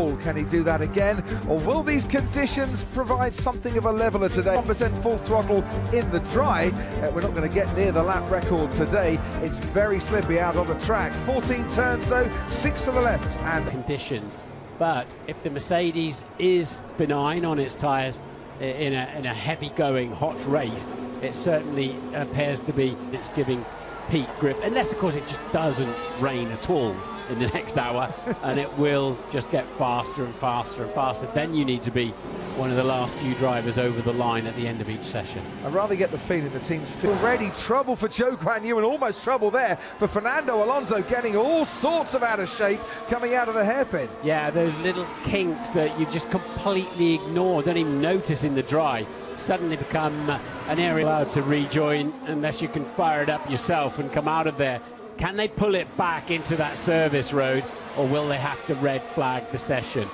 pole. Can he do that again? Or will these conditions provide something of a leveler today? 1% full throttle in the dry. We're not going to get near the lap record today. It's very slippy out on the track. 14 turns though, 6 to the left. And conditions. But if the Mercedes is benign on its tyres in a heavy-going hot race, it certainly appears to be it's giving peak grip, unless of course it just doesn't rain at all in the next hour and it will just get faster and faster and faster. Then you need to be one of the last few drivers over the line at the end of each session. I rather get the feeling the team's already trouble for Zhou Guanyu and almost trouble there for Fernando Alonso, getting all sorts of out of shape coming out of the hairpin. Yeah, those little kinks that you just completely ignore, don't even notice in the dry, suddenly become an area allowed to rejoin unless you can fire it up yourself and come out of there. Can they pull it back into that service road, or will they have to red flag the session?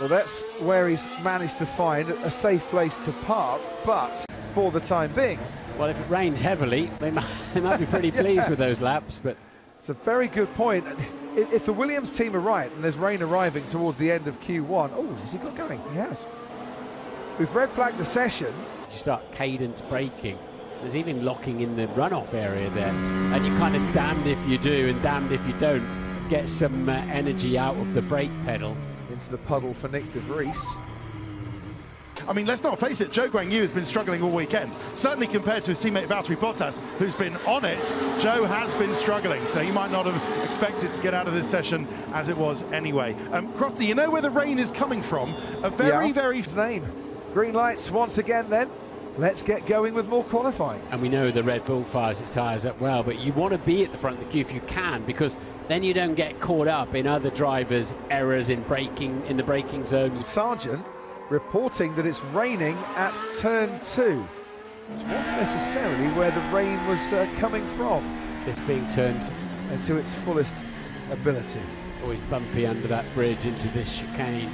Well, that's where he's managed to find a safe place to park, but for the time being. Well, if it rains heavily, they might be pretty pleased with those laps, but... It's a very good point. If the Williams team are right, and there's rain arriving towards the end of Q1, oh, has he got going? He has. We've red flagged the session. You start cadence braking. There's even locking in the runoff area there, and you're kind of damned if you do and damned if you don't get some energy out of the brake pedal. Into the puddle for Nyck de Vries. I mean, let's not face it, Zhou Guanyu has been struggling all weekend. Certainly compared to his teammate Valtteri Bottas, who's been on it, Zhou has been struggling, so he might not have expected to get out of this session as it was anyway. Crofty, you know where the rain is coming from? A very... His name. Green lights once again then. Let's get going with more qualifying. And we know the Red Bull fires its tyres up well, but you want to be at the front of the queue if you can, because then you don't get caught up in other drivers' errors in braking, in the braking zone. Sargent reporting that it's raining at turn 2, which wasn't necessarily where the rain was coming from. This being turned into its fullest ability. Always bumpy under that bridge into this chicane.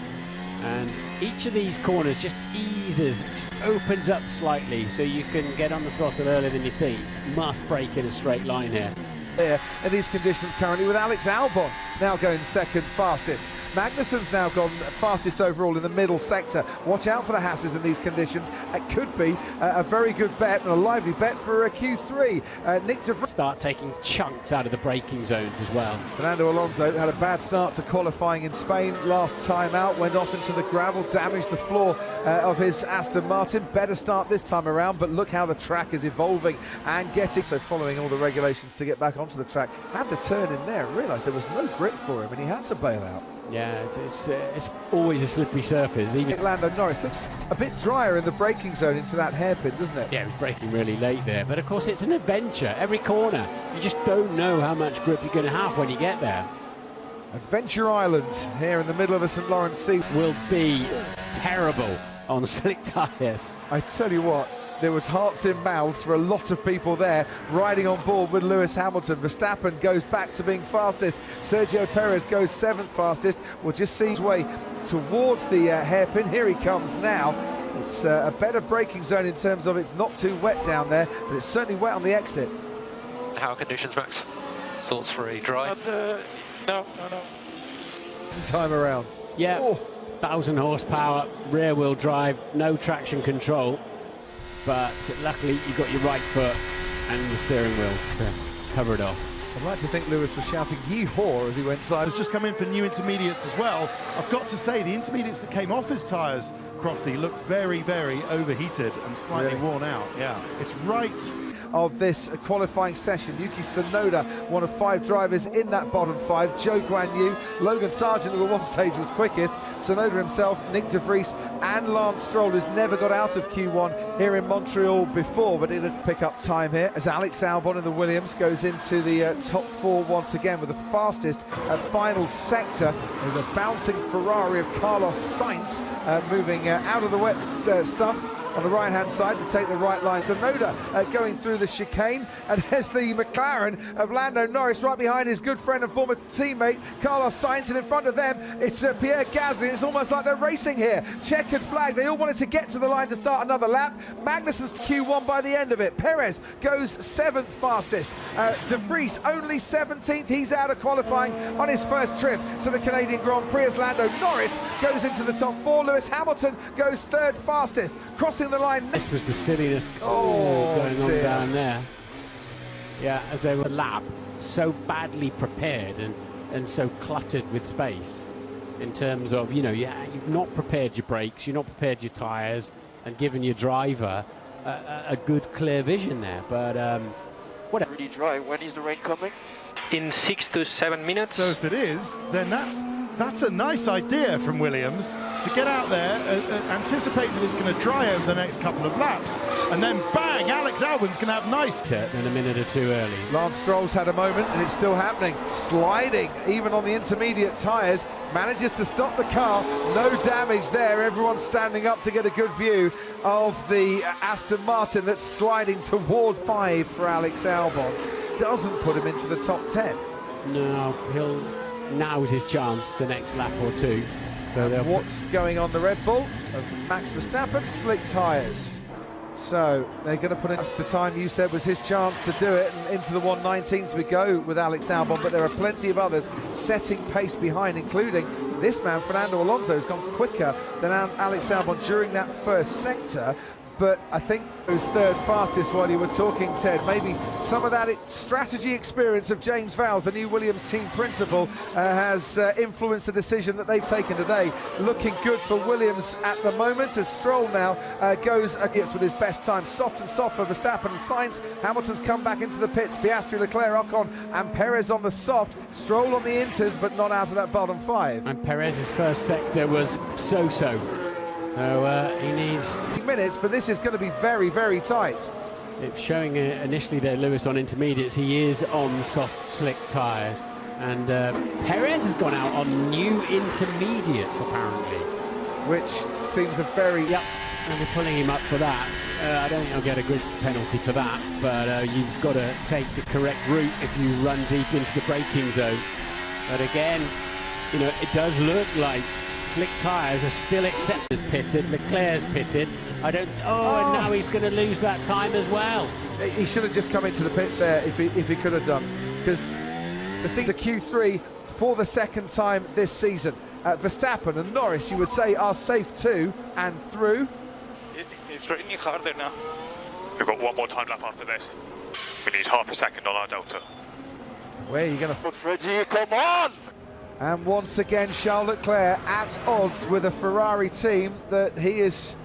And each of these corners just eases, just opens up slightly so you can get on the throttle earlier than you think. Must brake in a straight line here. There in these conditions currently, with Alex Albon now going second fastest. Magnussen's now gone fastest overall in the middle sector. Watch out for the Hasses in these conditions. It could be a very good bet and a lively bet for a Q3. Nyck de Vries start taking chunks out of the braking zones as well. Fernando Alonso had a bad start to qualifying in Spain last time out, went off into the gravel, damaged the floor of his Aston Martin. Better start this time around, but look how the track is evolving and getting, so following all the regulations to get back onto the track. Had the turn in there and realised there was no grip for him and he had to bail out. Yeah, it's always a slippery surface. Even Lando Norris looks a bit drier in the braking zone into that hairpin, doesn't it? Yeah, he was braking really late there. But of course, it's an adventure. Every corner, you just don't know how much grip you're going to have when you get there. Adventure Island here in the middle of the St. Lawrence Sea will be terrible on slick tyres. I tell you what, there was hearts in mouths for a lot of people there riding on board with Lewis Hamilton. Verstappen goes back to being fastest. Sergio Perez goes 7th fastest. We'll just see his way towards the hairpin. Here he comes now. It's a better braking zone in terms of it's not too wet down there, but it's certainly wet on the exit. How are conditions, Max? Thoughts for a dry? No. Time around. Yeah, 1,000 horsepower, rear wheel drive, no traction control. But luckily you got your right foot and the steering wheel to cover it off. I'd like to think Lewis was shouting yee-haw as he went side. Has just come in for new intermediates as well. I've got to say, the intermediates that came off his tyres, Crofty, look very overheated and slightly worn out. Yeah, it's right of this qualifying session. Yuki Tsunoda, one of 5 drivers in that bottom 5. Zhou Guanyu, Logan Sargent, who at one stage was quickest, Tsunoda himself, Nyck de Vries and Lance Stroll, who's never got out of Q1 here in Montreal before, but it'll pick up time here as Alex Albon in the Williams goes into the top 4 once again with the fastest final sector, with a bouncing Ferrari of Carlos Sainz moving out of the wet stuff on the right-hand side to take the right line. Tsunoda going through the chicane, and there's the McLaren of Lando Norris right behind his good friend and former teammate Carlos Sainz, and in front of them it's Pierre Gasly. It's almost like they're racing here. Checkered flag. They all wanted to get to the line to start another lap. Magnussen's Q1 by the end of it. Perez goes 7th fastest. De Vries only 17th. He's out of qualifying on his first trip to the Canadian Grand Prix as Lando Norris goes into the top 4. Lewis Hamilton goes 3rd fastest, crossing the line. This was the silliness going on down there. Yeah, as they were lap, so badly prepared and so cluttered with space in terms of, you know, you've not prepared your brakes, you've not prepared your tyres, and given your driver a good clear vision there. But whatever. Pretty dry. When is the rain coming? In 6 to 7 minutes. So if it is, then that's a nice idea from Williams to get out there, anticipate that it's going to dry over the next couple of laps, and then bang, Alex Albon's going to have nice. Than a minute or two early. Lance Stroll's had a moment, and it's still happening. Sliding, even on the intermediate tyres, manages to stop the car. No damage there. Everyone's standing up to get a good view of the Aston Martin that's sliding towards 5 for Alex Albon. Doesn't put him into the top 10. No, now's his chance the next lap or two. So what's going on the Red Bull? Max Verstappen, slick tyres. So they're going to put in the time you said was his chance to do it, and into the 1:19s we go with Alex Albon, but there are plenty of others setting pace behind, including this man, Fernando Alonso, has gone quicker than Alex Albon during that first sector. But I think it was 3rd fastest while you were talking, Ted. Maybe some of that strategy experience of James Vowles, the new Williams team principal, has influenced the decision that they've taken today. Looking good for Williams at the moment as Stroll now goes against with his best time. Soft and soft for Verstappen and Sainz. Hamilton's come back into the pits. Piastri, Leclerc, Ocon and Perez on the soft. Stroll on the inters, but not out of that bottom 5. And Perez's first sector was so-so. So he needs minutes, but this is going to be very, very tight. It's showing initially there, Lewis on intermediates. He is on soft, slick tyres. And Perez has gone out on new intermediates, apparently. Which seems a very... Yep, and they're pulling him up for that. I don't think I'll get a good penalty for that, but you've got to take the correct route if you run deep into the braking zones. But again, you know, it does look like slick tyres are still accepted. As pitted, Leclerc's pitted. And now he's going to lose that time as well. He should have just come into the pits there if he could have done, because the Q3 for the second time this season. Verstappen and Norris, you would say, are safe to and through. It's raining harder now. We've got one more time lap after this. We need half a second on our delta. Where are you going to... Freddie, come on! And once again, Charles Leclerc at odds with a Ferrari team that he is,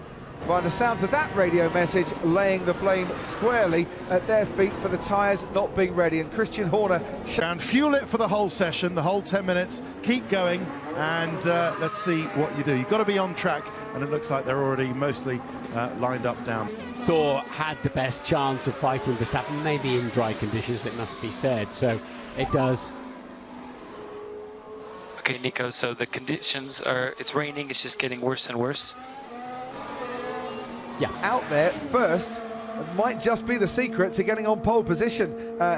by the sounds of that radio message, laying the blame squarely at their feet for the tyres not being ready. And Christian Horner... And fuel it for the whole session, the whole 10 minutes. Keep going, and let's see what you do. You've got to be on track, and it looks like they're already mostly lined up down. Thor had the best chance of fighting Verstappen, maybe in dry conditions, it must be said. So it does... Okay, Nico, so the conditions are, it's raining, it's just getting worse and worse. Yeah. Out there first might just be the secret to getting on pole position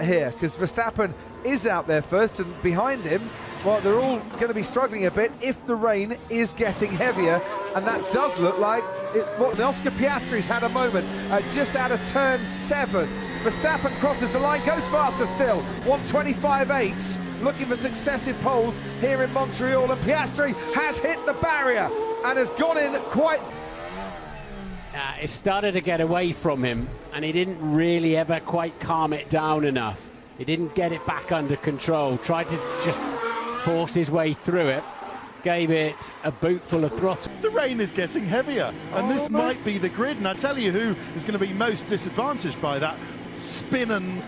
here, because Verstappen is out there first, and behind him, well, they're all going to be struggling a bit if the rain is getting heavier, and that does look like it. Well, Oscar Piastri's had a moment just out of turn 7. Verstappen crosses the line, goes faster still, 1:25.8, looking for successive poles here in Montreal, and Piastri has hit the barrier and has gone in quite... It started to get away from him, and he didn't really ever quite calm it down enough. He didn't get it back under control, tried to just force his way through it, gave it a boot full of throttle. The rain is getting heavier, and this might be the grid, and I tell you who is going to be most disadvantaged by that spin and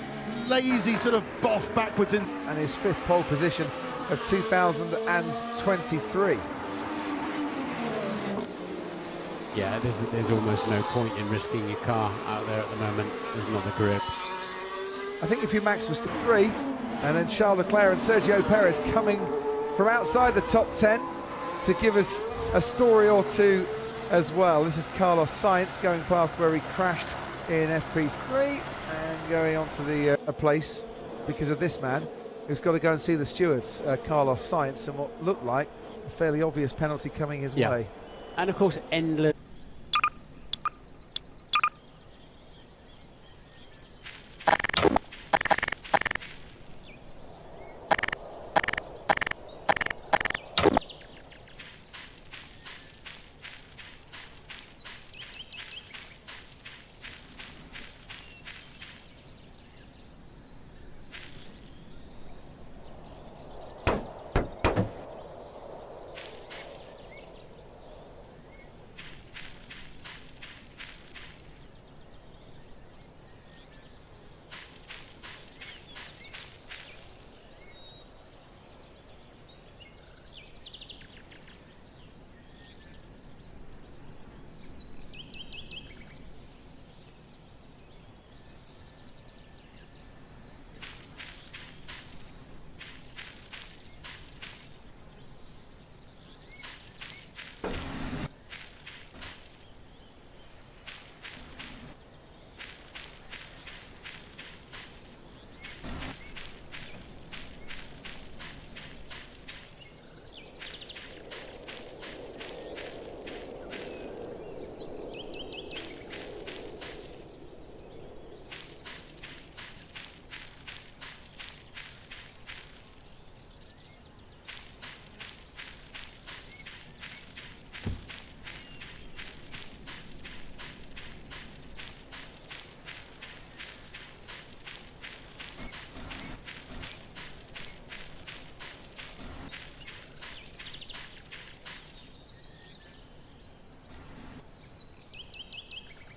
lazy sort of boff backwards in. And his 5th pole position of 2023. Yeah, there's almost no point in risking your car out there at the moment. There's not a grip. I think if you Max Verstappen 3, and then Charles Leclerc and Sergio Perez coming from outside the top 10 to give us a story or two as well. This is Carlos Sainz going past where he crashed in FP3 and going on to the a place because of this man who's got to go and see the stewards, Carlos Sainz, and what looked like a fairly obvious penalty coming his way. And of course, endless